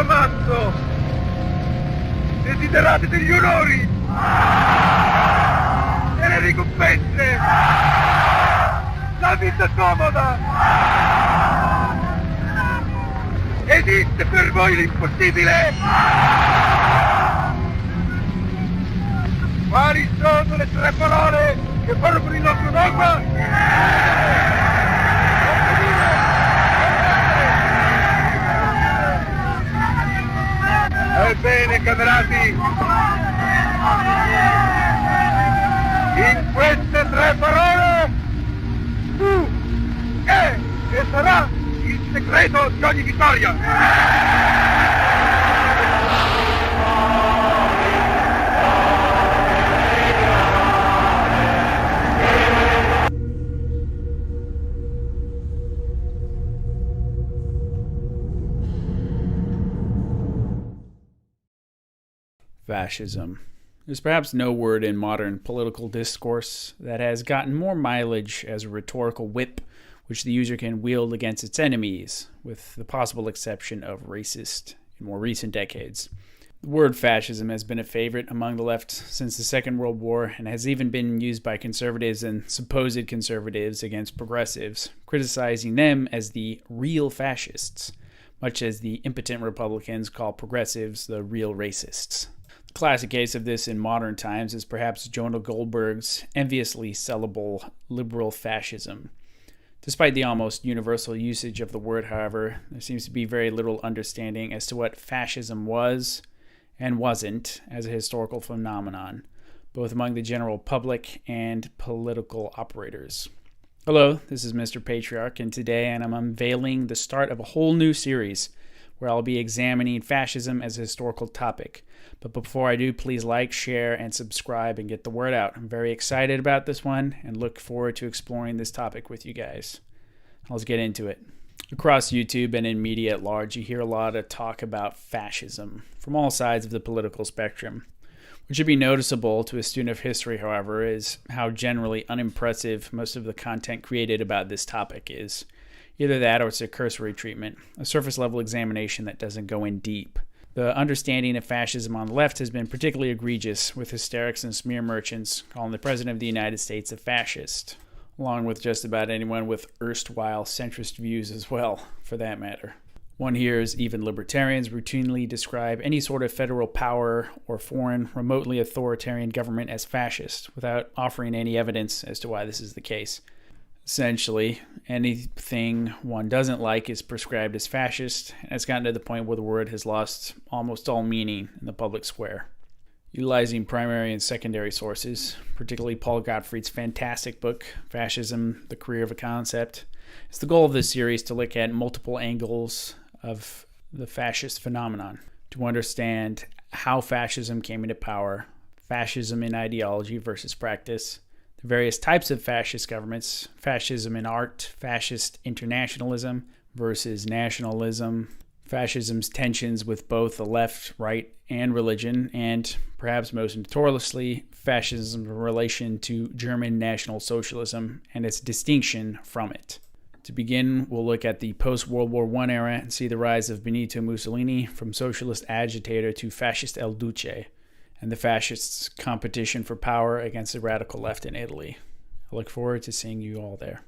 comando! Desiderate degli onori e le ricompense! La vita comoda! Esiste per voi l'impossibile! Quali sono le tre parole che formano il nostro dogma? Ebbene, camerati, in queste tre parole tu è e sarà il segreto di ogni vittoria. Fascism. There's perhaps no word in modern political discourse that has gotten more mileage as a rhetorical whip which the user can wield against its enemies, with the possible exception of racist in more recent decades. The word fascism has been a favorite among the left since the Second World War and has even been used by conservatives and supposed conservatives against progressives, criticizing them as the real fascists, much as the impotent Republicans call progressives the real racists. The classic case of this in modern times is perhaps Jonah Goldberg's enviously sellable liberal fascism. Despite the almost universal usage of the word, however, there seems to be very little understanding as to what fascism was and wasn't as a historical phenomenon, both among the general public and political operators. Hello, this is Mr.Patriarch, and today I'm unveiling the start of a whole new series where I'll be examining fascism as a historical topic. But before I do, please like, share, and subscribe and get the word out. I'm very excited about this one and look forward to exploring this topic with you guys. Let's get into it. Across YouTube and in media at large, you hear a lot of talk about fascism from all sides of the political spectrum. What should be noticeable to a student of history, however, is how generally unimpressive most of the content created about this topic is. Either that or it's a cursory treatment, a surface-level examination that doesn't go in deep. The understanding of fascism on the left has been particularly egregious, with hysterics and smear merchants calling the President of the United States a fascist, along with just about anyone with erstwhile centrist views as well, for that matter. One hears even libertarians routinely describe any sort of federal power or foreign, remotely authoritarian government as fascist, without offering any evidence as to why this is the case. Essentially, anything one doesn't like is prescribed as fascist, and it's gotten to the point where the word has lost almost all meaning in the public square. Utilizing primary and secondary sources, particularly Paul Gottfried's fantastic book, Fascism, The Career of a Concept, it's the goal of this series to look at multiple angles of the fascist phenomenon, to understand how fascism came into power, fascism in ideology versus practice, the various types of fascist governments, fascism in art, fascist internationalism versus nationalism, fascism's tensions with both the left, right, and religion, and perhaps most notoriously, fascism's relation to German National Socialism and its distinction from it. To begin, we'll look at the post-World War I era and see the rise of Benito Mussolini from socialist agitator to fascist El Duce, and the fascists' competition for power against the radical left in Italy. I look forward to seeing you all there.